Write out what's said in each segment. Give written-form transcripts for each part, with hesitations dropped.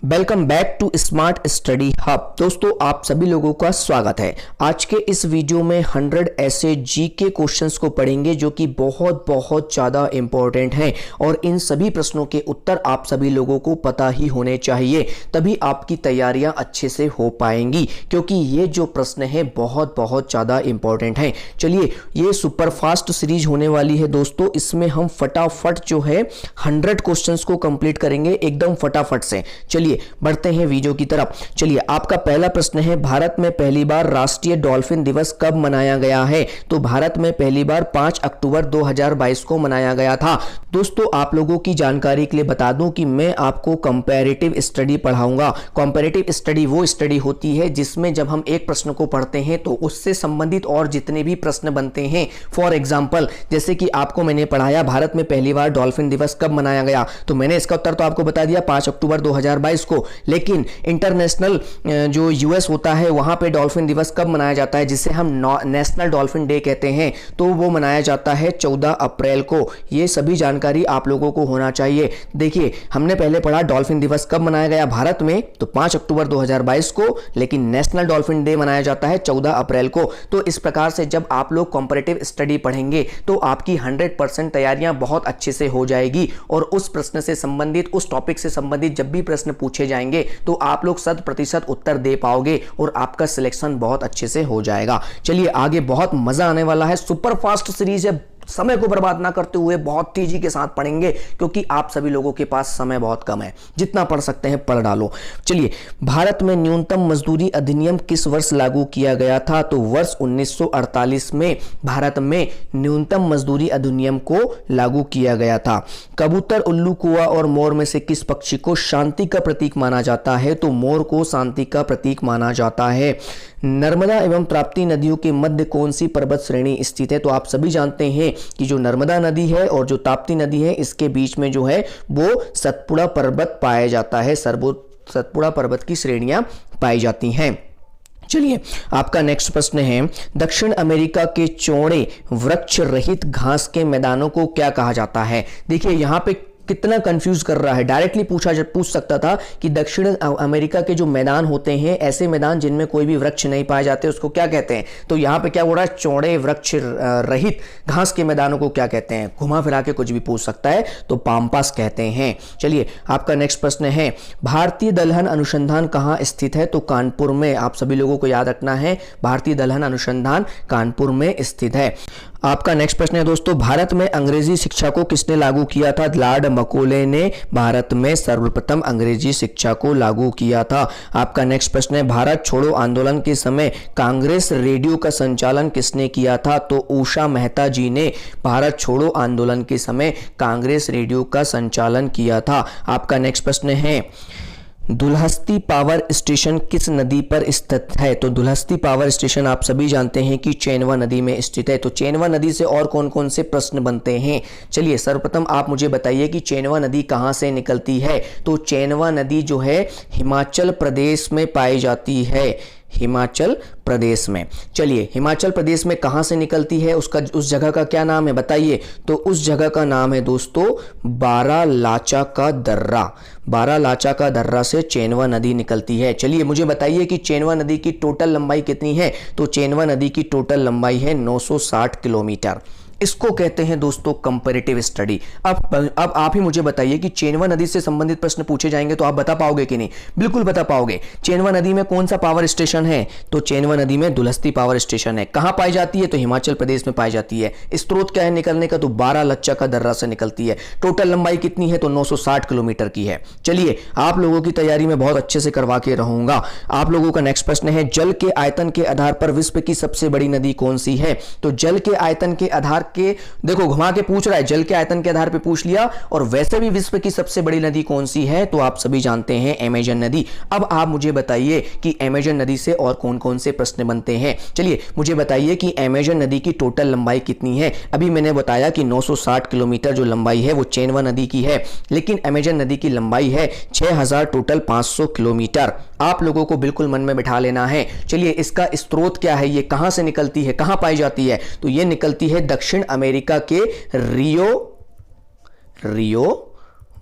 Welcome back to smart study hub. दोस्तों आप सभी लोगों का स्वागत है। आज के इस वीडियो में 100 ऐसे जीके क्वेश्चंस को पढ़ेंगे जो कि बहुत ज़्यादा इंपॉर्टेंट हैं और इन सभी प्रश्नों के उत्तर आप सभी लोगों को पता ही होने चाहिए, तभी आपकी तैयारियां अच्छे से हो पाएंगी, क्योंकि ये जो प्रश्न है बहुत ज़्यादा इंपॉर्टेंट हैं। चलिए, ये सुपरफास्ट सीरीज होने वाली है दोस्तों। इसमें हम फटाफट जो है 100 क्वेश्चंस को कंप्लीट करेंगे एकदम फटाफट से। चलिए बढ़ते हैं वीडियो की तरफ। चलिए, आपका पहला प्रश्न है, भारत में पहली बार राष्ट्रीय डॉल्फिन दिवस कब मनाया गया है? तो भारत में पहली बार 5 अक्टूबर 2022 को मनाया गया था। दोस्तों आप लोगों की जानकारी के लिए बता दूं कि मैं आपको कंपैरेटिव स्टडी पढ़ाऊंगा। कंपैरेटिव स्टडी वो स्टडी होती है जिसमें जब हम एक प्रश्न को पढ़ते हैं तो उससे संबंधित और जितने भी प्रश्न बनते हैं, फॉर एग्जाम्पल जैसे कि आपको मैंने पढ़ाया भारत में पहली बार डॉल्फिन दिवस कब मनाया गया, तो मैंने इसका उत्तर तो आपको बता दिया 5 अक्टूबर 2022 को। लेकिन इंटरनेशनल जो यूएस होता है वहां पे डॉल्फिन दिवस कब मनाया जाता है, जिसे हम नेशनल डॉल्फिन डे कहते हैं, तो वो मनाया जाता है 14 अप्रैल को। ये सभी जानकारी आप लोगों को होना चाहिए। देखिए, हमने पहले पढ़ा डॉल्फिन दिवस कब मनाया गया भारत में, तो 5 अक्टूबर 2022 को, लेकिन नेशनल डॉल्फिन डे मनाया जाता है 14 अप्रैल को। तो इस प्रकार से जब आप लोग कंपैरेटिव स्टडी पढ़ेंगे तो आपकी 100% तैयारियां बहुत अच्छे से हो जाएगी और उस प्रश्न से संबंधित, उस टॉपिक से संबंधित जब भी प्रश्न पूछे जाएंगे तो आप लोग 100% उत्तर दे पाओगे और आपका सिलेक्शन बहुत अच्छे से हो जाएगा। चलिए आगे, बहुत मजा आने वाला है। सुपरफास्ट सीरीज है, समय को बर्बाद ना करते हुए बहुत तेजी के साथ पढ़ेंगे, क्योंकि आप सभी लोगों के पास समय बहुत कम है। जितना पढ़ सकते हैं पढ़ डालो। चलिए, भारत में न्यूनतम मजदूरी अधिनियम किस वर्ष लागू किया गया था? तो वर्ष 1948 में भारत में न्यूनतम मजदूरी अधिनियम को लागू किया गया था। कबूतर, उल्लू, कौवा और मोर में से किस पक्षी को शांति का प्रतीक माना जाता है? तो मोर को शांति का प्रतीक माना जाता है। नर्मदा एवं ताप्ती नदियों के मध्य कौन सी पर्वत श्रेणी स्थित है? तो आप सभी जानते हैं कि जो नर्मदा नदी है और जो ताप्ती नदी है, इसके बीच में जो है वो सतपुड़ा पर्वत पाया जाता है। सतपुड़ा पर्वत की श्रेणियां पाई जाती हैं। चलिए, आपका नेक्स्ट प्रश्न है, दक्षिण अमेरिका के चौड़े वृक्ष रहित घास के मैदानों को क्या कहा जाता है? देखिए, यहां पे कितना कंफ्यूज कर रहा है। डायरेक्टली पूछ सकता था कि दक्षिण अमेरिका के जो मैदान होते हैं, ऐसे मैदान जिनमें कोई भी वृक्ष नहीं पाए जाते, उसको क्या कहते हैं? तो यहां पे क्या बोल रहा है, चौड़े वृक्ष रहित घास के मैदानों को क्या कहते हैं? घुमा फिरा के कुछ भी पूछ सकता है, तो पाम्पास कहते हैं। चलिए, आपका नेक्स्ट प्रश्न है, भारतीय दलहन अनुसंधान कहां स्थित है? तो कानपुर में। आप सभी लोगों को याद रखना है, भारतीय दलहन अनुसंधान कानपुर में स्थित है। आपका नेक्स्ट प्रश्न है दोस्तों, भारत में अंग्रेजी शिक्षा को किसने लागू किया था? लॉर्ड मकौले ने भारत में सर्वप्रथम अंग्रेजी शिक्षा को लागू किया था। आपका नेक्स्ट प्रश्न है, भारत छोड़ो आंदोलन के समय कांग्रेस रेडियो का संचालन किसने किया था? तो उषा मेहता जी ने भारत छोड़ो आंदोलन के समय कांग्रेस रेडियो का संचालन किया था। आपका नेक्स्ट प्रश्न है, दुल्हस्ती पावर स्टेशन किस नदी पर स्थित है? तो दुल्हस्ती पावर स्टेशन आप सभी जानते हैं कि चेनवा नदी में स्थित है। तो चेनवा नदी से और कौन कौन से प्रश्न बनते हैं? चलिए, सर्वप्रथम आप मुझे बताइए कि चेनवा नदी कहां से निकलती है? तो चेनवा नदी जो है हिमाचल प्रदेश में पाई जाती है, हिमाचल प्रदेश में। चलिए, हिमाचल प्रदेश में कहां से निकलती है, उस जगह का क्या नाम है बताइए? तो उस जगह का नाम है दोस्तों बारालाचा का दर्रा। बारालाचा का दर्रा से चेनवा नदी निकलती है। चलिए, मुझे बताइए कि चेनवा नदी की टोटल लंबाई कितनी है? तो चेनवा नदी की टोटल लंबाई है 960 किलोमीटर। इसको कहते हैं दोस्तों कंपैरेटिव स्टडी। अब आप ही मुझे बताइए कि चेनवा नदी से संबंधित प्रश्न पूछे जाएंगे तो आप बता पाओगे कि नहीं? बिल्कुल बता पाओगे। चेनवा नदी में कौन सा पावर स्टेशन है? तो चेनवा नदी में दुल्हस्ती पावर स्टेशन है। कहां पाई जाती है? तो हिमाचल प्रदेश में पाई जाती है। स्रोत क्या है निकलने का? तो बारालाचा का दर्रा से निकलती है। टोटल लंबाई कितनी है? तो 960 किलोमीटर की है। चलिए, आप लोगों की तैयारी में बहुत अच्छे से करवा के रहूंगा। आप लोगों का नेक्स्ट प्रश्न है, जल के आयतन के आधार पर विश्व की सबसे बड़ी नदी कौन सी है? तो जल के आयतन के आधार के, देखो घुमा के पूछ रहा है, जल के आयतन के आधार पे पूछ लिया, और वैसे भी विश्व की सबसे बड़ी नदी कौन सी है? तो आप सभी जानते हैं अमेजन नदी। अब आप मुझे बताइए कि अमेजन नदी से और कौन कौन से प्रश्न बनते हैं। चलिए, मुझे बताइए कि अमेजन नदी की टोटल लंबाई कितनी है? अभी मैंने बताया कि 960 किलोमीटर जो लंबाई है वो चेनवा नदी की है, लेकिन अमेजन नदी की लंबाई है 6000 टोटल 500 किलोमीटर। आप लोगों को बिल्कुल मन में बिठा लेना है। चलिए, इसका स्रोत क्या है, ये कहां से निकलती है, कहां पाई जाती है? तो ये निकलती है दक्षिण अमेरिका के रियो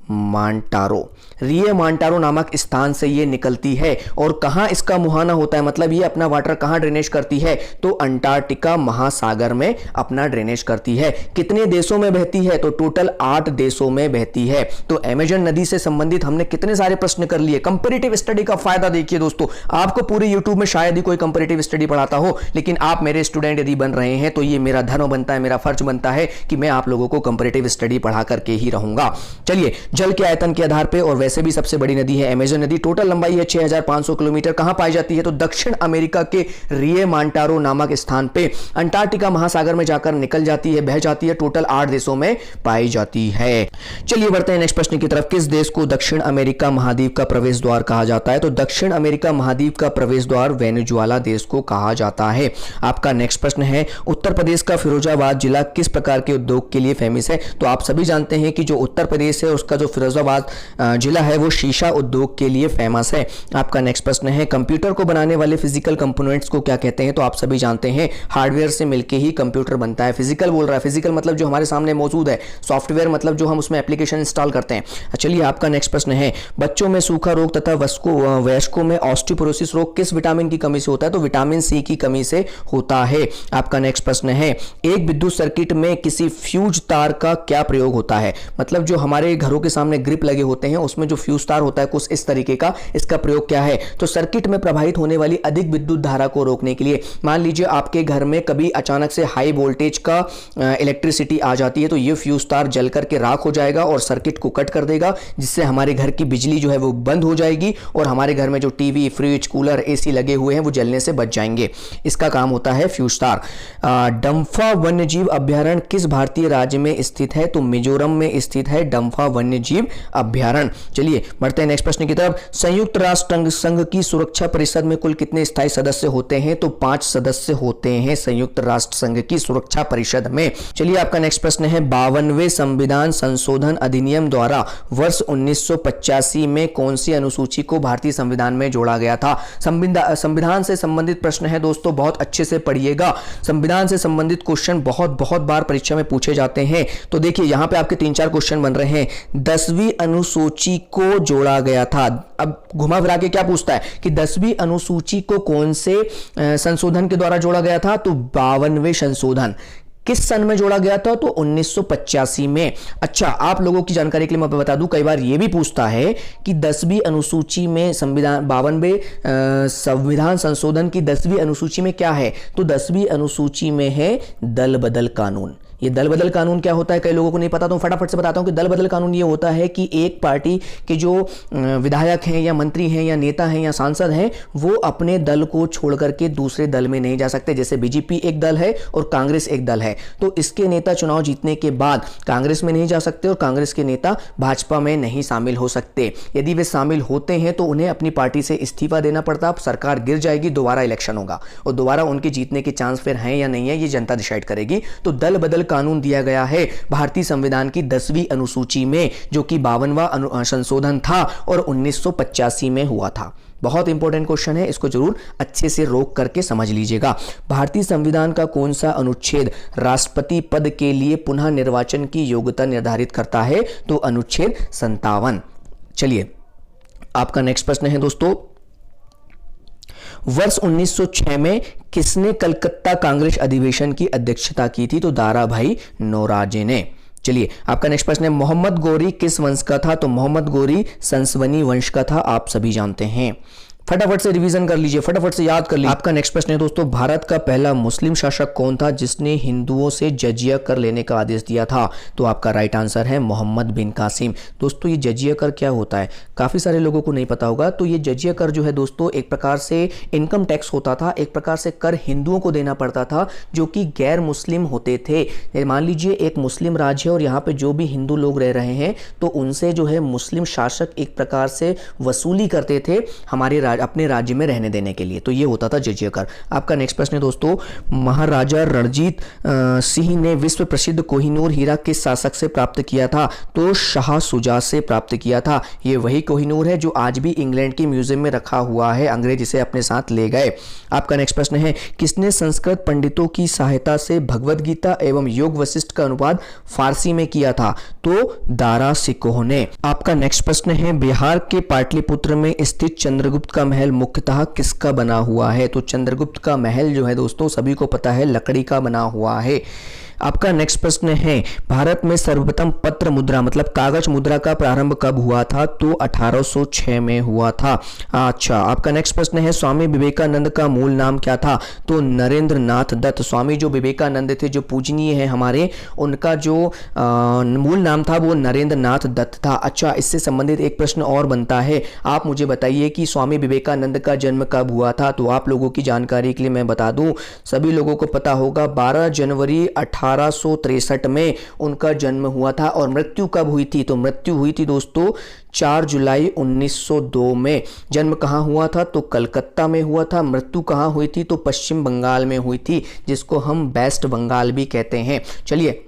मांटारो। रिए मांटारो नामक स्थान से ये निकलती है और कहां इसका मुहाना होता है, मतलब ये अपना वाटर कहां ड्रेनेज करती है, तो अंटार्कटिका महासागर में अपना ड्रेनेज करती है। कितने देशों में बहती है, तो टोटल 8 देशों में बहती है। तो अमेजन नदी से संबंधित हमने कितने सारे प्रश्न कर लिए। कंपैरेटिव स्टडी का फायदा देखिए दोस्तों, आपको पूरे यूट्यूब में शायद ही कोई कंपैरेटिव स्टडी पढ़ाता हो, लेकिन आप मेरे स्टूडेंट यदि बन रहे हैं तो ये मेरा धर्म बनता है, मेरा फर्ज बनता है कि मैं आप लोगों को कंपैरेटिव स्टडी पढ़ा करके ही रहूंगा। चलिए, जल के आयतन के आधार पर, और वैसे भी सबसे बड़ी नदी है अमेजन नदी, टोटल लंबाई है 6500 किलोमीटर। कहां पाई जाती है, तो दक्षिण अमेरिका के रिए मांटारो नामक स्थान पे अंटार्कटिका महासागर में जाकर निकल जाती है, बह जाती है। टोटल 8 देशों में पाई जाती है। चलिए बढ़ते हैं नेक्स्ट प्रश्न की तरफ। किस देश को दक्षिण अमेरिका महाद्वीप का प्रवेश द्वार कहा जाता है, तो दक्षिण अमेरिका महाद्वीप का प्रवेश द्वार वेनेजुएला देश को कहा जाता है। आपका नेक्स्ट प्रश्न है, उत्तर प्रदेश का फिरोजाबाद जिला किस प्रकार के उद्योग के लिए फेमस है, तो आप सभी जानते हैं कि जो उत्तर प्रदेश है उसका जो फिरोजाबाद जिला है वो शीशा उद्योग के लिए फेमस है। आपका नेक्स्ट प्रश्न है, कंप्यूटर को बनाने वाले फिजिकल कंपोनेंट्स को क्या कहते हैं, तो आप सभी जानते हैं हार्डवेयर से मिलकर ही कंप्यूटर बनता है। फिजिकल बोल रहा है, फिजिकल मतलब जो हमारे सामने मौजूद है, सॉफ्टवेयर मतलब जो हम उसमें एप्लीकेशन इंस्टॉल करते हैं। चलिए, आपका नेक्स्ट प्रश्न है, बच्चों में सूखा रोग तथा वयस्कों में ऑस्टियोपोरोसिस रोग किस विटामिन की कमी से होता है, तो विटामिन सी की कमी से होता है। आपका नेक्स्ट प्रश्न है, एक विद्युत सर्किट में किसी फ्यूज तार का क्या प्रयोग होता है, मतलब जो हमारे घरों के सामने ग्रिप लगे होते हैं उसमें जो फ्यूज तार होता है कुछ इस तरीके का, इसका प्रयोग क्या है, तो सर्किट में प्रवाहित होने वाली अधिक विद्युत धारा को रोकने के लिए। मान लीजिए आपके घर में कभी अचानक से हाई वोल्टेज का इलेक्ट्रिसिटी आ जाती है, तो ये फ्यूज तार जल करके राख हो जाएगा और सर्किट को कट कर देगा, जिससे हमारे घर की बिजली जो है वो बंद हो जाएगी और हमारे घर में जो टीवी, फ्रिज, कूलर, एसी लगे हुए हैं वो जलने से बच जाएंगे। इसका काम होता है फ्यूज तार। डम्फा वन्यजीव अभ्यारण्य किस भारतीय राज्य में स्थित है, तो मिजोरम में स्थित है डम्फा वन्यजीव अभ्यारण्य। चलिए बढ़ते हैं नेक्स्ट प्रश्न की तरफ। संयुक्त राष्ट्र संघ की सुरक्षा परिषद में कुल कितने स्थायी सदस्य होते हैं, तो 5 सदस्य होते हैं संयुक्त राष्ट्र संघ की सुरक्षा परिषद में। चलिए, आपका नेक्स्ट प्रश्न है, 52वें संविधान संशोधन अधिनियम द्वारा वर्ष 1985 में कौन सी अनुसूची को भारतीय संविधान में जोड़ा गया था। संविधान से संबंधित प्रश्न है दोस्तों, बहुत अच्छे से पढ़िएगा। संविधान से संबंधित क्वेश्चन बहुत बार परीक्षा में पूछे जाते हैं। तो देखिए, यहां पे आपके 3-4 क्वेश्चन बन रहे हैं। 10वीं अनुसूची को जोड़ा गया था। अब घुमा फिरा के क्या पूछता है कि 10वीं अनुसूची को कौन से संशोधन के द्वारा जोड़ा गया था, तो 52वें संशोधन किस सन में जोड़ा गया था, तो 1985 में। अच्छा, आप लोगों की जानकारी के लिए मैं बता दूं, कई बार यह भी पूछता है कि 10वीं अनुसूची में संविधान 52वें संविधान संशोधन की 10वीं अनुसूची में क्या है, तो 10वीं अनुसूची में है दल बदल कानून। ये दल बदल कानून क्या होता है, कई लोगों को नहीं पता, तो फटाफट से बताता हूं कि दल बदल कानून ये होता है कि एक पार्टी के जो विधायक हैं या मंत्री हैं या नेता हैं या सांसद हैं, वो अपने दल को छोड़ करके दूसरे दल में नहीं जा सकते। जैसे बीजेपी एक दल है और कांग्रेस एक दल है, तो इसके नेता चुनाव जीतने के बाद कांग्रेस में नहीं जा सकते और कांग्रेस के नेता भाजपा में नहीं शामिल हो सकते। यदि वे शामिल होते हैं तो उन्हें अपनी पार्टी से इस्तीफा देना पड़ता, सरकार गिर जाएगी, दोबारा इलेक्शन होगा और दोबारा उनके जीतने के चांस फिर हैं या नहीं है, ये जनता डिसाइड करेगी। तो दल बदल कानून दिया गया है भारतीय संविधान की 10वीं अनुसूची में, जो कि 52वां संशोधन था और 1985 में हुआ था। बहुत इंपॉर्टेंट क्वेश्चन है, इसको जरूर अच्छे से रोक करके समझ लीजिएगा। भारतीय संविधान का कौन सा अनुच्छेद राष्ट्रपति पद के लिए पुनः निर्वाचन की योग्यता निर्धारित करता है, तो अनुच्छेद 57। चलिए, आपका नेक्स्ट प्रश्न है दोस्तों, वर्ष 1906 में किसने कलकत्ता कांग्रेस अधिवेशन की अध्यक्षता की थी, तो दाराभाई नौरोजी ने। चलिए, आपका नेक्स्ट प्रश्न है, मोहम्मद गौरी किस वंश का था, तो मोहम्मद गौरी संसवनी वंश का था, आप सभी जानते हैं। फटाफट से रिवीजन कर लीजिए, फटाफट से याद कर लीजिए। आपका नेक्स्ट प्रश्न है दोस्तों, भारत का पहला मुस्लिम शासक कौन था जिसने हिंदुओं से जजिया कर लेने का आदेश दिया था, तो आपका राइट आंसर है मोहम्मद बिन कासिम। दोस्तों, ये जजिया कर क्या होता है, काफ़ी सारे लोगों को नहीं पता होगा। तो ये जजिया कर जो है दोस्तों, एक प्रकार से इनकम टैक्स होता था, एक प्रकार से कर हिंदुओं को देना पड़ता था जो कि गैर मुस्लिम होते थे। मान लीजिए एक मुस्लिम राज्य है और यहाँ पर जो भी हिंदू लोग रह रहे हैं, तो उनसे जो है मुस्लिम शासक एक प्रकार से वसूली करते थे हमारे अपने राज्य में रहने देने के लिए, तो ये होता था जजिया कर। आपका नेक्स्ट प्रश्न है दोस्तों, महाराजा रणजीत सिंह ने विश्व प्रसिद्ध कोहिनूर हीरा किस शासक से प्राप्त किया था? तो शाह शुजा से प्राप्त किया था। ये वही कोहिनूर है जो आज भी इंग्लैंड के म्यूजियम में रखा हुआ है, अंग्रेज इसे अपने साथ ले गए। आपका नेक्स्ट प्रश्न है, किसने संस्कृत पंडितों की सहायता से भगवद गीता एवं योग वशिष्ठ का अनुवाद फारसी में किया था? तो दारा सिकोह ने। आपका नेक्स्ट प्रश्न है, बिहार के पाटलिपुत्र में स्थित चंद्रगुप्त का महल मुख्यतः किसका बना हुआ है? तो चंद्रगुप्त का महल जो है दोस्तों सभी को पता है लकड़ी का बना हुआ है। आपका नेक्स्ट प्रश्न है, भारत में सर्वप्रथम पत्र मुद्रा मतलब कागज मुद्रा का प्रारंभ कब हुआ था? तो 1806 में हुआ था। अच्छा, आपका नेक्स्ट प्रश्न है, स्वामी विवेकानंद का मूल नाम क्या था? तो नरेंद्र नाथ दत्त। स्वामी जो विवेकानंद थे, जो पूजनीय है हमारे, उनका जो मूल नाम था वो नरेंद्र नाथ दत्त था। अच्छा, इससे संबंधित एक प्रश्न और बनता है, आप मुझे बताइए कि स्वामी विवेकानंद का जन्म कब हुआ था? तो आप लोगों की जानकारी के लिए मैं बता दूं, सभी लोगों को पता होगा 12 जनवरी 1863 में उनका जन्म हुआ था। और मृत्यु कब हुई थी? तो मृत्यु हुई थी दोस्तों 4 जुलाई 1902 में। जन्म कहाँ हुआ था? तो कलकत्ता में हुआ था। मृत्यु कहाँ हुई थी? तो पश्चिम बंगाल में हुई थी, जिसको हम वेस्ट बंगाल भी कहते हैं। चलिए,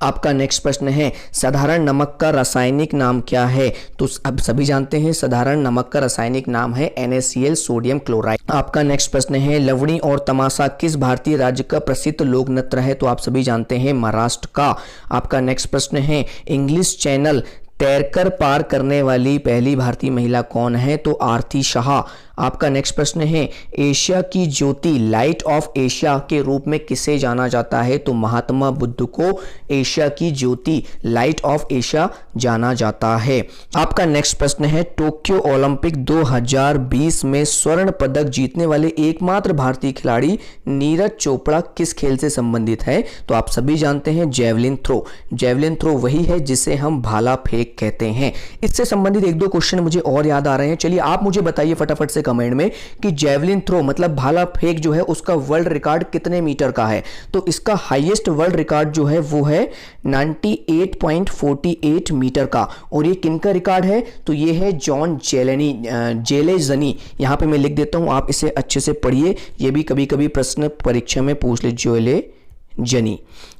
आपका नेक्स्ट प्रश्न है, साधारण नमक का रासायनिक नाम क्या है? तो अब सभी जानते हैं साधारण नमक का रासायनिक नाम है NaCl सोडियम क्लोराइड। आपका नेक्स्ट प्रश्न है, लवणी और तमाशा किस भारतीय राज्य का प्रसिद्ध लोक नृत्य है? तो आप सभी जानते हैं महाराष्ट्र का। आपका नेक्स्ट प्रश्न है, इंग्लिश चैनल तैरकर पार करने वाली पहली भारतीय महिला कौन है? तो आरती शाह। आपका नेक्स्ट प्रश्न है, एशिया की ज्योति लाइट ऑफ एशिया के रूप में किसे जाना जाता है? तो महात्मा बुद्ध को एशिया की ज्योति लाइट ऑफ एशिया जाना जाता है। आपका नेक्स्ट प्रश्न है, टोक्यो ओलंपिक 2020 में स्वर्ण पदक जीतने वाले एकमात्र भारतीय खिलाड़ी नीरज चोपड़ा किस खेल से संबंधित है? तो आप सभी जानते हैं जेवलिन थ्रो। जेवलिन थ्रो वही है जिसे हम भाला फेंक कहते हैं। इससे संबंधित एक दो क्वेश्चन मुझे और याद आ रहे हैं। चलिए, आप मुझे बताइए फटाफट से कमेंट में कि जेवलिन थ्रो मतलब भाला फेंक जो है उसका वर्ल्ड रिकॉर्ड कितने मीटर का है? तो इसका हाईएस्ट वर्ल्ड रिकॉर्ड जो है वो है 98.48 मीटर का। और ये किनका रिकॉर्ड है? तो ये है जॉन जेलेजनी। यहां पे मैं लिख देता हूं, आप इसे अच्छे से पढ़िए, ये भी कभी कभी प्रश्न परीक्षा में पूछ ले। जेलेजनी,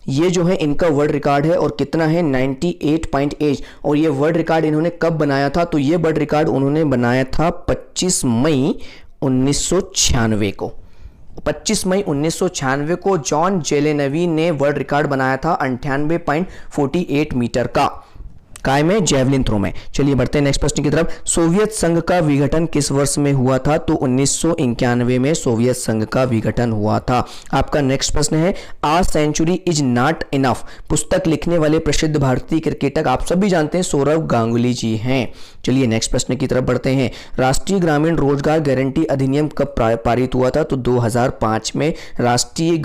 ये जो है इनका वर्ल्ड रिकॉर्ड है और कितना है 98.8। और ये वर्ल्ड रिकॉर्ड इन्होंने कब बनाया था? तो ये वर्ल्ड रिकॉर्ड उन्होंने बनाया था 25 मई 1996 को। 25 मई 1996 को जॉन जेलेनवी ने वर्ल्ड रिकॉर्ड बनाया था 98.48 मीटर का। काय में? जेवलिन थ्रो में। चलिए बढ़ते हैं नेक्स्ट प्रश्न की तरफ। सोवियत संघ का विघटन किस वर्ष में हुआ था? तो 1991 में सोवियत संघ का विघटन हुआ था। आपका नेक्स्ट प्रश्न है, आ सेंचुरी इज नॉट इनफ पुस्तक लिखने वाले प्रसिद्ध भारतीय क्रिकेटर आप सभी जानते हैं सौरव गांगुली जी हैं। चलिए नेक्स्ट प्रश्न की तरफ बढ़ते हैं। राष्ट्रीय ग्रामीण रोजगार गारंटी अधिनियम कब पारित हुआ था? तो 2005 में राष्ट्रीय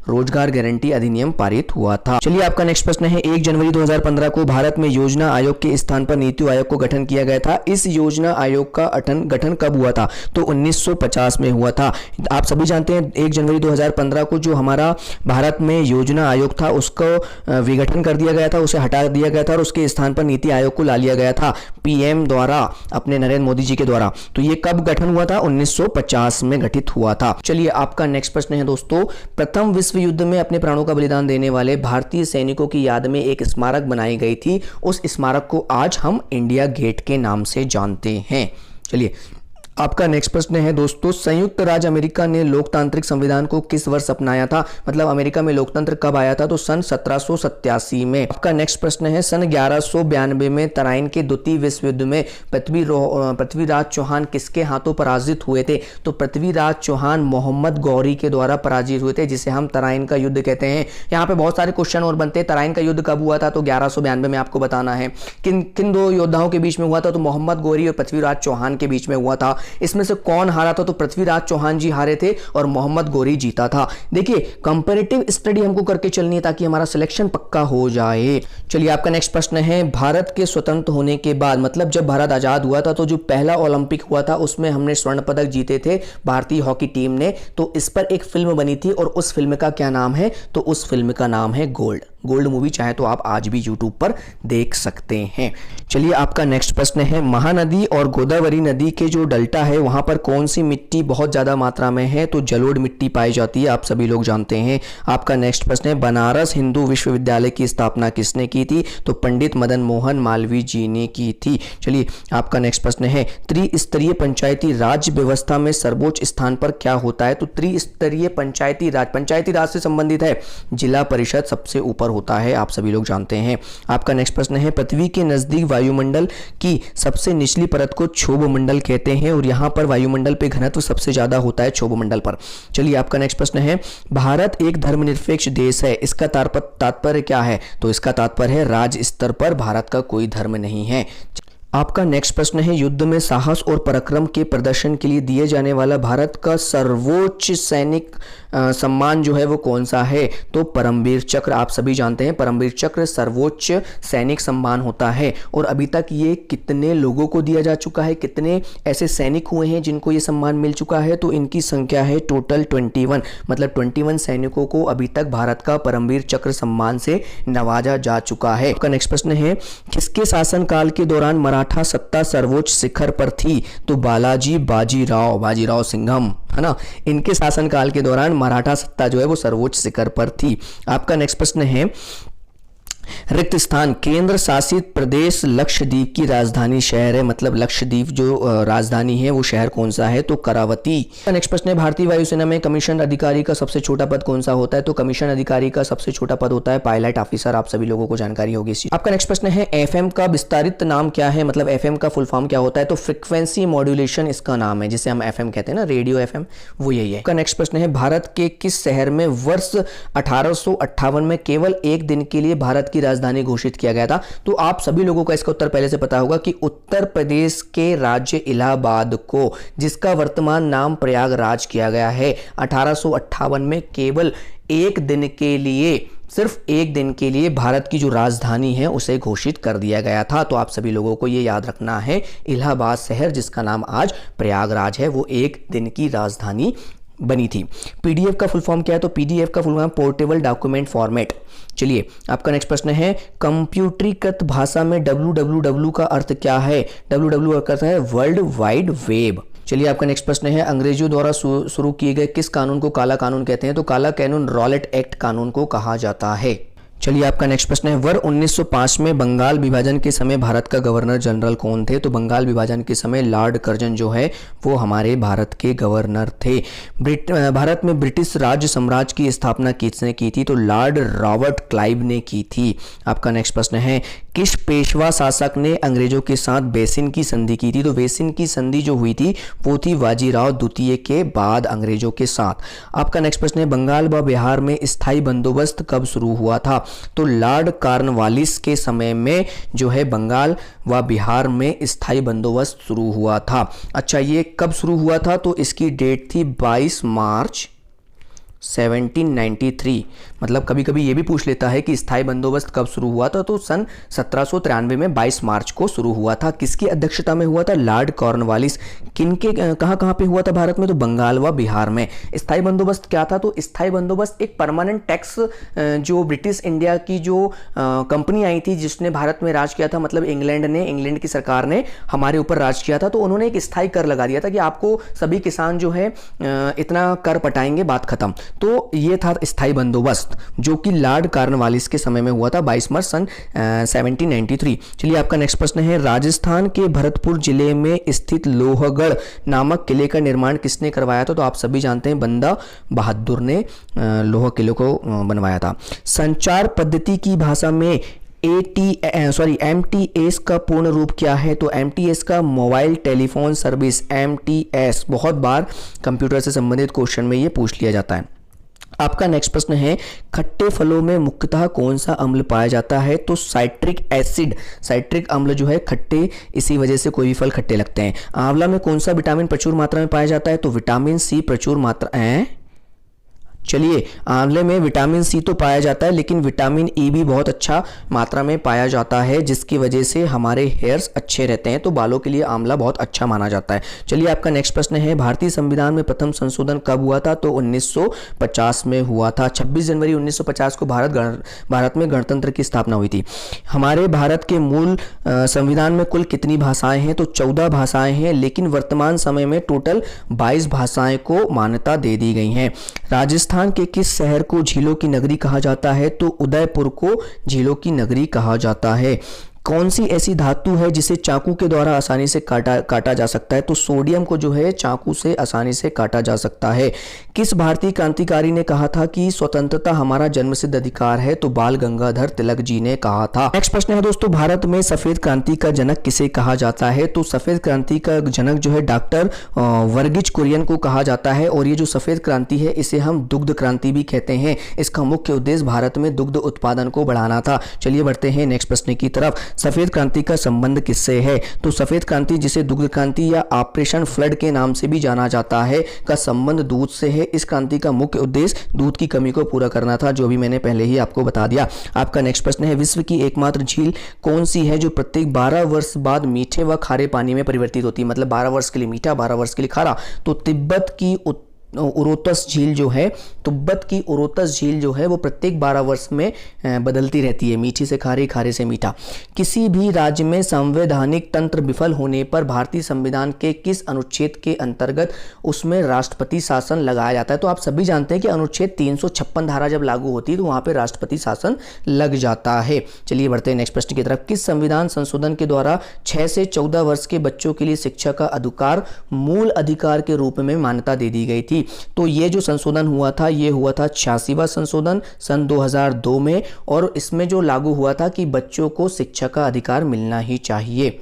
रोजगार गारंटी अधिनियम पारित हुआ था। चलिए, आपका नेक्स्ट प्रश्न है, 1 जनवरी 2015 को भारत में योजना आयोग के स्थान पर नीति आयोग को गठन किया गया था। इस योजना आयोग का गठन कब हुआ था? तो 1950 में हुआ था। आप सभी जानते हैं 1 जनवरी 2015 को जो हमारा भारत में योजना आयोग था उसको विघटन कर दिया गया था, उसे हटा दिया गया था और उसके स्थान पर नीति आयोग को ला लिया गया था पीएम द्वारा, अपने नरेंद्र मोदी जी के द्वारा। तो ये कब गठन हुआ था? 1950 में गठित हुआ था। चलिए, आपका नेक्स्ट प्रश्न है दोस्तों, प्रथम विश्व युद्ध में अपने प्राणों का बलिदान देने वाले भारतीय सैनिकों की याद में एक स्मारक बनाई गई थी। उस स्मारक को आज हम इंडिया गेट के नाम से जानते हैं। चलिए, आपका नेक्स्ट प्रश्न है दोस्तों, संयुक्त राज्य अमेरिका ने लोकतांत्रिक संविधान को किस वर्ष अपनाया था? मतलब अमेरिका में लोकतंत्र कब आया था? तो सन 1787 में। आपका नेक्स्ट प्रश्न है, सन 1192 में तराइन के द्वितीय विश्व युद्ध में पृथ्वीराज चौहान किसके हाथों पराजित हुए थे? तो पृथ्वीराज चौहान मोहम्मद गौरी के द्वारा पराजित हुए थे, जिसे हम तराइन का युद्ध कहते हैं। यहाँ पे बहुत सारे क्वेश्चन और बनते हैं। तराइन का युद्ध कब हुआ था? तो 1192 में आपको बताना है। किन दो योद्धाओं के बीच में हुआ था? तो मोहम्मद गौरी और पृथ्वीराज चौहान के बीच में हुआ था। इसमें से कौन हारा था? तो पृथ्वीराज चौहान जी हारे थे और मोहम्मद गौरी जीता था। देखिए, कंपैरेटिव स्टडी हमको करके चलनी है ताकि हमारा सिलेक्शन पक्का हो जाए। चलिए, आपका नेक्स्ट प्रश्न है, भारत के स्वतंत्र होने के बाद मतलब जब भारत आजाद हुआ था तो जो पहला ओलंपिक हुआ था उसमें हमने स्वर्ण पदक जीते थे भारतीय हॉकी टीम ने। तो इस पर एक फिल्म बनी थी और उस फिल्म का क्या नाम है? तो उस फिल्म का नाम है गोल्ड। गोल्ड मूवी चाहे तो आप आज भी यूट्यूब पर देख सकते हैं। चलिए आपका नेक्स्ट प्रश्न है, महानदी और गोदावरी नदी के जो डेल्टा है वहां पर कौन सी मिट्टी बहुत ज्यादा मात्रा में है? तो जलोढ़ मिट्टी पाई जाती है, आप सभी लोग जानते हैं। आपका नेक्स्ट प्रश्न है, बनारस हिंदू विश्वविद्यालय की स्थापना किसने की थी? तो पंडित मदन मोहन मालवीय जी ने की थी। चलिए आपका नेक्स्ट प्रश्न है, त्रिस्तरीय पंचायती राज व्यवस्था में सर्वोच्च स्थान पर क्या होता है? तो त्रिस्तरीय पंचायती राज से संबंधित है, जिला परिषद सबसे ऊपर होता है, आप सभी लोग जानते हैं। आपका नेक्स्ट प्रश्न है, पृथ्वी के नजदीक वायुमंडल की सबसे निचली परत को क्षोभ मंडल कहते हैं और यहां पर वायुमंडल पे घनत्व सबसे ज्यादा होता है क्षोभ मंडल पर। चलिए आपका नेक्स्ट प्रश्न है, भारत एक धर्मनिरपेक्ष देश है, इसका तात्पर्य क्या है? तो इसका तात्पर्य है राज्य स्तर पर भारत का कोई धर्म नहीं है। आपका नेक्स्ट प्रश्न है, युद्ध में साहस और पराक्रम के प्रदर्शन के लिए दिए जाने वाला भारत का सर्वोच्च सैनिक सम्मान जो है वो कौन सा है? तो परमवीर चक्र, आप सभी जानते हैं परमवीर चक्र सर्वोच्च सैनिक सम्मान होता है। और अभी तक ये कितने लोगों को दिया जा चुका है, कितने ऐसे सैनिक हुए हैं जिनको ये सम्मान मिल चुका है? तो इनकी संख्या है टोटल 21, मतलब 21 सैनिकों को अभी तक भारत का परमवीर चक्र सम्मान से नवाजा जा चुका है। आपका नेक्स्ट प्रश्न है, किसके शासनकाल के दौरान मराठा सत्ता सर्वोच्च शिखर पर थी? तो बाजीराव सिंघम, है ना, इनके शासनकाल के दौरान मराठा सत्ता जो है वो सर्वोच्च शिखर पर थी। आपका नेक्स्ट प्रश्न है, रिक्त स्थान केंद्र शासित प्रदेश लक्षद्वीप की राजधानी शहर है, मतलब लक्षद्वीप जो राजधानी है वो शहर कौन सा है? तो करावती। नेक्स्ट प्रश्न है, भारतीय वायुसेना में कमीशन अधिकारी का सबसे छोटा पद कौन सा होता है? तो कमीशन अधिकारी का सबसे छोटा पद होता है पायलट ऑफिसर, आप सभी लोगों को जानकारी होगी इस चीज। आपका नेक्स्ट प्रश्न है, एफएम का विस्तारित नाम क्या है? मतलब एफएम का फुल फॉर्म क्या होता है? तो फ्रीक्वेंसी मॉड्यूलेशन इसका नाम है, जिसे हम एफएम कहते हैं ना, रेडियो एफएम, वो यही है। आपका नेक्स्ट प्रश्न है, भारत के किस शहर में वर्ष 1858 में केवल एक दिन के लिए भारत की राजधानी घोषित किया गया था? तो आप सभी लोगों को इसका उत्तर पहले से पता होगा कि उत्तर प्रदेश के राज्य इलाहाबाद को, जिसका वर्तमान नाम प्रयागराज किया गया है, 1858 में केवल एक दिन के लिए, सिर्फ एक दिन के लिए भारत की जो राजधानी है उसे घोषित कर दिया गया था। तो आप सभी लोगों को यह याद रखना है, इलाहाबाद शहर जिसका नाम आज प्रयागराज है वो एक दिन की राजधानी बनी थी। पीडीएफ का फुल फॉर्म क्या है? तो पीडीएफ का full form portable document format. चलिए आपका नेक्स्ट प्रश्न है, कंप्यूटरीकृत भाषा में www का अर्थ क्या है? www का अर्थ है वर्ल्ड वाइड वेब। चलिए आपका नेक्स्ट प्रश्न है, अंग्रेजों द्वारा शुरू किए गए किस कानून को काला कानून कहते हैं? तो काला कानून रॉलेट एक्ट कानून को कहा जाता है। चलिए आपका नेक्स्ट प्रश्न है, वर्ष 1905 में बंगाल विभाजन के समय भारत का गवर्नर जनरल कौन थे? तो बंगाल विभाजन के समय लॉर्ड कर्जन जो है वो हमारे भारत के गवर्नर थे। भारत में ब्रिटिश राज्य साम्राज्य की स्थापना किसने की थी? तो लॉर्ड रॉबर्ट क्लाइव ने की थी। आपका नेक्स्ट प्रश्न है, किस पेशवा शासक ने अंग्रेजों के साथ बेसिन की संधि की थी? तो बेसिन की संधि जो हुई थी वो थी बाजीराव द्वितीय के बाद अंग्रेजों के साथ। आपका नेक्स्ट प्रश्न है, बंगाल व बिहार में स्थायी बंदोबस्त कब शुरू हुआ था? तो लॉर्ड कॉर्नवालिस के समय में जो है बंगाल व बिहार में स्थायी बंदोबस्त शुरू हुआ था। अच्छा, ये कब शुरू हुआ था? तो इसकी डेट थी 22 मार्च 1793। मतलब कभी कभी ये भी पूछ लेता है कि स्थायी बंदोबस्त कब शुरू हुआ था? तो सन 1793 में 22 मार्च को शुरू हुआ था। किसकी अध्यक्षता में हुआ था? Lord Cornwallis. किनके कहाँ पे हुआ था भारत में? तो बंगाल व बिहार में। स्थायी बंदोबस्त क्या था? तो स्थायी बंदोबस्त एक परमानेंट टैक्स जो ब्रिटिश इंडिया की जो कंपनी आई थी जिसने भारत में राज किया था, मतलब इंग्लैंड की सरकार ने हमारे ऊपर राज किया था, तो उन्होंने एक स्थायी कर लगा दिया था कि आपको सभी किसान जो है इतना कर पटाएंगे, बात खत्म। तो ये था स्थायी बंदोबस्त जो कि लॉर्ड कॉर्नवालिस के समय में हुआ था 22 मार्च सन 1793। चलिए आपका नेक्स्ट प्रश्न है, राजस्थान के भरतपुर जिले में स्थित लोहगढ़ नामक किले का निर्माण किसने करवाया था? तो आप सभी जानते हैं बंदा बहादुर ने लोह किले को बनवाया था। संचार पद्धति की भाषा में MTS का पूर्ण रूप क्या है? तो MTS का मोबाइल टेलीफोन सर्विस, MTS। बहुत बार कंप्यूटर से संबंधित क्वेश्चन में ये पूछ लिया जाता है। आपका नेक्स्ट प्रश्न है, खट्टे फलों में मुख्यतः कौन सा अम्ल पाया जाता है? तो साइट्रिक एसिड। साइट्रिक अम्ल जो है खट्टे, इसी वजह से कोई भी फल खट्टे लगते हैं। आंवला में कौन सा विटामिन प्रचुर मात्रा में पाया जाता है? तो विटामिन सी प्रचुर मात्रा चलिए, आंवले में विटामिन सी तो पाया जाता है, लेकिन विटामिन ई भी बहुत अच्छा मात्रा में पाया जाता है, जिसकी वजह से हमारे हेयर्स अच्छे रहते हैं। तो बालों के लिए आंवला बहुत अच्छा माना जाता है। चलिए, आपका नेक्स्ट प्रश्न है, भारतीय संविधान में प्रथम संशोधन कब हुआ था? तो 1950 में हुआ था। 26 जनवरी 1950 को भारत में गणतंत्र की स्थापना हुई थी। हमारे भारत के मूल संविधान में कुल कितनी भाषाएं हैं? तो 14 भाषाएं हैं, लेकिन वर्तमान समय में टोटल 22 भाषाएं को मान्यता दे दी गई हैं। राजस्थान के किस शहर को झीलों की नगरी कहा जाता है? तो उदयपुर को झीलों की नगरी कहा जाता है। कौन सी ऐसी धातु है जिसे चाकू के द्वारा आसानी से काटा जा सकता है? तो सोडियम को जो है चाकू से आसानी से काटा जा सकता है। किस भारतीय क्रांतिकारी ने कहा था कि स्वतंत्रता हमारा जन्मसिद्ध अधिकार है? तो बाल गंगाधर तिलक जी ने कहा था। नेक्स्ट प्रश्न है दोस्तों, भारत में सफेद क्रांति का जनक किसे कहा जाता है? तो सफेद क्रांति का जनक जो है डॉक्टर वर्गीज कुरियन को कहा जाता है। और ये जो सफेद क्रांति है इसे हम दुग्ध क्रांति भी कहते हैं। इसका मुख्य उद्देश्य भारत में दुग्ध उत्पादन को बढ़ाना था। चलिए बढ़ते हैं नेक्स्ट प्रश्न की तरफ। सफेद क्रांति का संबंध किससे है? तो सफेद क्रांति, जिसे दुग्ध क्रांति या ऑपरेशन फ्लड के नाम से भी जाना जाता है, का संबंध दूध से है। इस क्रांति का मुख्य उद्देश्य दूध की कमी को पूरा करना था, जो भी मैंने पहले ही आपको बता दिया। आपका नेक्स्ट प्रश्न है, विश्व की एकमात्र झील कौन सी है जो प्रत्येक 12 वर्ष बाद मीठे व खारे पानी में परिवर्तित होती है? मतलब 12 वर्ष के लिए मीठा, 12 वर्ष के लिए खारा। तो तिब्बत की उरोतस झील जो है, तिब्बत की उरोतस झील जो है वो प्रत्येक 12 वर्ष में बदलती रहती है, मीठी से खारी, खारे से मीठा। किसी भी राज्य में संवैधानिक तंत्र विफल होने पर भारतीय संविधान के किस अनुच्छेद के अंतर्गत उसमें राष्ट्रपति शासन लगाया जाता है? तो आप सभी जानते हैं कि अनुच्छेद 356 धारा जब लागू होती है तो वहां पर राष्ट्रपति शासन लग जाता है। चलिए बढ़ते हैं नेक्स्ट प्रश्न की तरफ। किस संविधान संशोधन के द्वारा 6 से 14 वर्ष के बच्चों के लिए शिक्षा का अधिकार मूल अधिकार के रूप में मान्यता दे दी गई थी? तो ये जो संशोधन हुआ था, ये हुआ था 86वां संशोधन सन 2002 में, और इसमें जो लागू हुआ था कि बच्चों को शिक्षा का अधिकार मिलना ही चाहिए।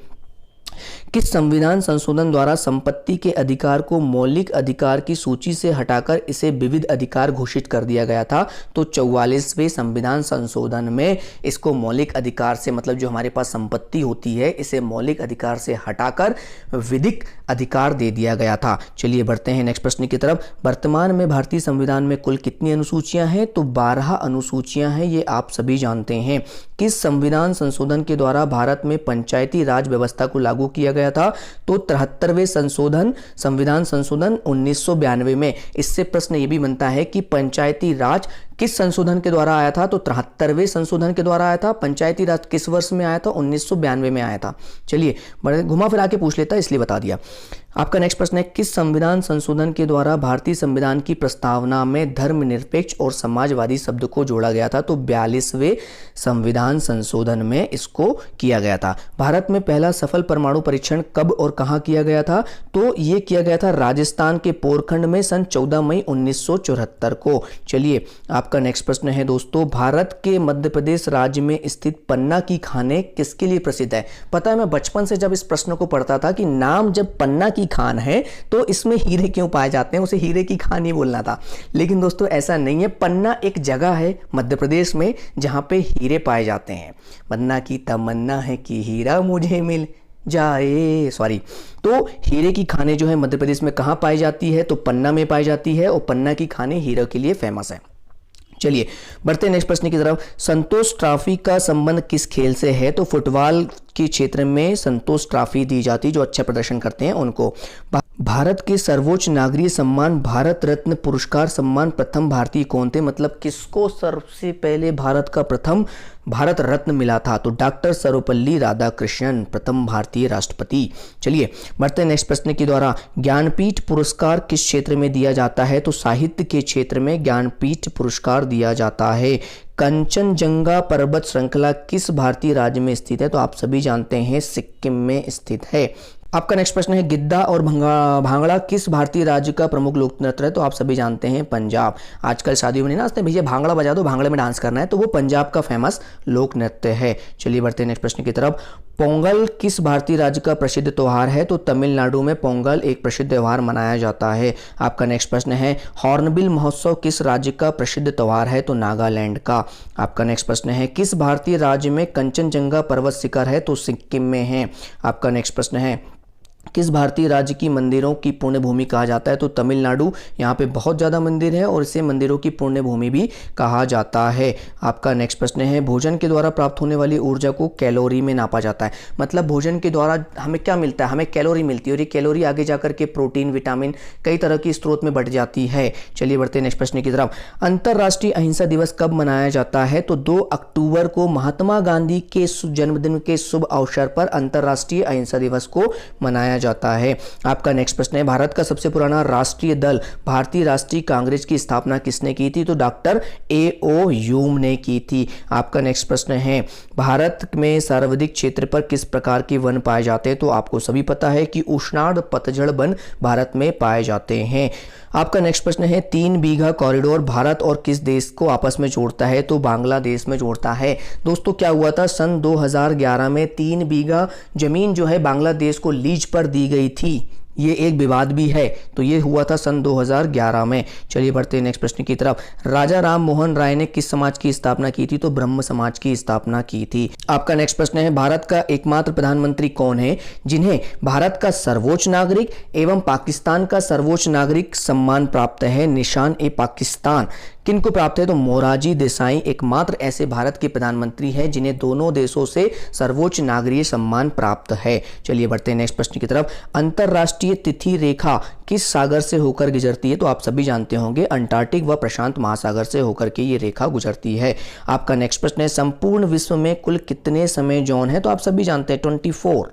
किस संविधान संशोधन द्वारा संपत्ति के अधिकार को मौलिक अधिकार की सूची से हटाकर इसे विविध अधिकार घोषित कर दिया गया था? तो 44वें संविधान संशोधन में इसको मौलिक अधिकार से, मतलब जो हमारे पास संपत्ति होती है, इसे मौलिक अधिकार से हटाकर विधिक अधिकार दे दिया गया था। चलिए बढ़ते हैं नेक्स्ट प्रश्न की तरफ। वर्तमान में भारतीय संविधान में कुल कितनी अनुसूचियां हैं? तो 12 अनुसूचियां हैं, ये आप सभी जानते हैं। किस संविधान संशोधन के द्वारा भारत में पंचायती राज व्यवस्था को लागू किया गया था? तो 73वें संविधान संशोधन 1992 में। इससे प्रश्न ये भी बनता है कि पंचायती राज किस संशोधन के द्वारा आया था? तो 73वें संशोधन के द्वारा आया था। पंचायती राज किस वर्ष में आया था? 1992 में आया था। चलिए घुमा फिरा के पूछ लेता, इसलिए बता दिया। आपका नेक्स्ट प्रश्न है, किस संविधान संशोधन के द्वारा भारतीय संविधान की प्रस्तावना में धर्मनिरपेक्ष और समाजवादी शब्द को जोड़ा गया था? तो 42वें संविधान संशोधन में इसको किया गया था। भारत में पहला सफल परमाणु परीक्षण कब और कहां किया गया था? तो ये किया गया था राजस्थान के पोरखंड में सन 14 मई 1974 को। चलिए आपका नेक्स्ट प्रश्न है दोस्तों, भारत के मध्य प्रदेश राज्य में स्थित पन्ना की खानें किसके लिए प्रसिद्ध है? पता है, मैं बचपन से जब इस प्रश्न को पढ़ता था कि नाम जब पन्ना की खान है तो इसमें हीरे क्यों पाए जाते हैं, उसे हीरे की खान ही बोलना था। लेकिन दोस्तों ऐसा नहीं है। पन्ना एक जगह है मध्य प्रदेश में जहां पे हीरे पाए जाते हैं। पन्ना की तमन्ना है कि हीरा मुझे मिल जाए, तो हीरे की खानें जो है मध्य प्रदेश में कहां पाई जाती है? तो पन्ना में पाई जाती है, और पन्ना की खानें हीरे के लिए फेमस है। चलिए बढ़ते हैं नेक्स्ट प्रश्न की तरफ। संतोष ट्रॉफी का संबंध किस खेल से है? तो फुटबॉल के क्षेत्र में संतोष ट्रॉफी दी जाती है, जो अच्छा प्रदर्शन करते हैं उनको। भारत के सर्वोच्च नागरिक सम्मान भारत रत्न पुरस्कार सम्मान प्रथम भारतीय कौन थे? मतलब किसको सबसे पहले भारत का प्रथम भारत रत्न मिला था? तो डॉक्टर सर्वपल्ली राधाकृष्णन, प्रथम भारतीय राष्ट्रपति। चलिए बढ़ते हैं नेक्स्ट प्रश्न के द्वारा। ज्ञानपीठ पुरस्कार किस क्षेत्र में दिया जाता है? तो साहित्य के क्षेत्र में ज्ञानपीठ पुरस्कार दिया जाता है। कंचनजंगा पर्वत श्रृंखला किस भारतीय राज्य में स्थित है? तो आप सभी जानते हैं सिक्किम में स्थित है। आपका नेक्स्ट प्रश्न है, गिद्धा और भांगड़ा किस भारतीय राज्य का प्रमुख लोक नृत्य है? तो आप सभी जानते हैं पंजाब। आजकल शादियों में नहीं नाचते भैया, भांगड़ा बजा दो, भांगड़े में डांस करना है, तो वो पंजाब का फेमस लोक नृत्य है। चलिए बढ़ते हैं नेक्स्ट प्रश्न की तरफ। पोंगल किस भारतीय राज्य का प्रसिद्ध त्योहार है? तो तमिलनाडु में पोंगल एक प्रसिद्ध त्योहार मनाया जाता है। आपका नेक्स्ट प्रश्न है, हॉर्नबिल महोत्सव किस राज्य का प्रसिद्ध त्योहार है? तो नागालैंड का। आपका नेक्स्ट प्रश्न है, किस भारतीय राज्य में कंचनजंगा पर्वत शिखर है? तो सिक्किम में है। आपका नेक्स्ट प्रश्न है, किस भारतीय राज्य की मंदिरों की पुण्य भूमि कहा जाता है? तो तमिलनाडु। यहाँ पे बहुत ज़्यादा मंदिर है और इसे मंदिरों की पुण्य भूमि भी कहा जाता है। आपका नेक्स्ट प्रश्न है, भोजन के द्वारा प्राप्त होने वाली ऊर्जा को कैलोरी में नापा जाता है। मतलब भोजन के द्वारा हमें क्या मिलता है? हमें कैलोरी मिलती है और ये कैलोरी आगे जाकर के प्रोटीन, विटामिन, कई तरह की स्रोत में बढ़ जाती है। चलिए बढ़ते हैं नेक्स्ट प्रश्न की तरफ। अंतर्राष्ट्रीय अहिंसा दिवस कब मनाया जाता है? तो 2 अक्टूबर को महात्मा गांधी के जन्मदिन के शुभ अवसर पर अंतर्राष्ट्रीय अहिंसा दिवस को मनाया जाता है। आपका नेक्स्ट प्रश्न है, भारत का सबसे पुराना राष्ट्रीय दल भारतीय राष्ट्रीय कांग्रेस की स्थापना किसने की थी? तो डॉक्टर A.O. ह्यूम ने की थी। आपका नेक्स्ट प्रश्न है, भारत में सर्वाधिक क्षेत्र पर किस प्रकार के वन पाए जाते हैं? तो आपको सभी पता है कि उष्णार्ध पतझड़ वन भारत में पाए जाते हैं। आपका नेक्स्ट प्रश्न है, 3 बीघा कॉरिडोर भारत और किस देश को आपस में जोड़ता है? तो बांग्लादेश में जोड़ता है। दोस्तों क्या हुआ था, सन 2011 में 3 बीघा जमीन जो है बांग्लादेश को लीज पर दी गई थी। ये एक विवाद भी है, तो ये हुआ था सन 2011 में। चलिए बढ़ते हैं नेक्स्ट प्रश्न की तरफ। राजा राम मोहन राय ने किस समाज की स्थापना की थी? तो ब्रह्म समाज की स्थापना की थी। आपका नेक्स्ट प्रश्न है, भारत का एकमात्र प्रधानमंत्री कौन है जिन्हें भारत का सर्वोच्च नागरिक एवं पाकिस्तान का सर्वोच्च नागरिक सम्मान प्राप्त है? निशान-ए-पाकिस्तान किनको प्राप्त है? तो मोरारजी देसाई एकमात्र ऐसे भारत के प्रधानमंत्री हैं जिन्हें दोनों देशों से सर्वोच्च नागरिक सम्मान प्राप्त है। चलिए बढ़ते हैं नेक्स्ट प्रश्न की तरफ। अंतरराष्ट्रीय तिथि रेखा किस सागर से होकर गुजरती है? तो आप सभी जानते होंगे अंटार्कटिक व प्रशांत महासागर से होकर के ये रेखा गुजरती है। आपका नेक्स्ट प्रश्न है, संपूर्ण विश्व में कुल कितने समय जोन है? तो आप सभी जानते हैं 24।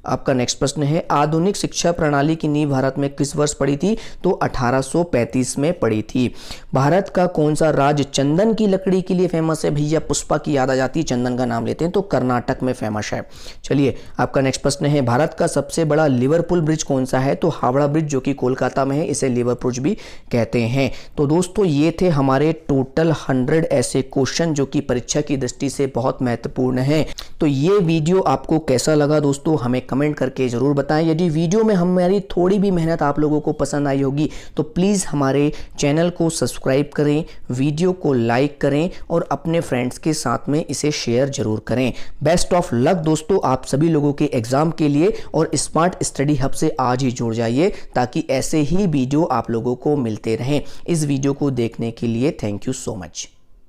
आपका नेक्स्ट प्रश्न है, आधुनिक शिक्षा प्रणाली की नींव भारत में किस वर्ष पड़ी थी? तो 1835 में पड़ी थी। भारत का कौन सा राज्य चंदन की लकड़ी के लिए फेमस है? भैया पुष्पा की याद आ जाती है, चंदन का नाम लेते हैं, तो कर्नाटक में फेमस है। चलिए आपका नेक्स्ट प्रश्न है, भारत का सबसे बड़ा लिवरपूल ब्रिज कौन सा है? तो हावड़ा ब्रिज, जो कि कोलकाता में है, इसे लिवरपूल भी कहते हैं। तो दोस्तों ये थे हमारे टोटल 100 ऐसे क्वेश्चन जो कि परीक्षा की दृष्टि से बहुत महत्वपूर्ण है। तो ये वीडियो आपको कैसा लगा दोस्तों, हमें कमेंट करके जरूर बताएं। यदि वीडियो में हमारी थोड़ी भी मेहनत आप लोगों को पसंद आई होगी तो प्लीज़ हमारे चैनल को सब्सक्राइब करें, वीडियो को लाइक करें और अपने फ्रेंड्स के साथ में इसे शेयर जरूर करें। बेस्ट ऑफ लक दोस्तों आप सभी लोगों के एग्जाम के लिए, और स्मार्ट स्टडी हब से आज ही जुड़ जाइए ताकि ऐसे ही वीडियो आप लोगों को मिलते रहें। इस वीडियो को देखने के लिए थैंक यू सो मच।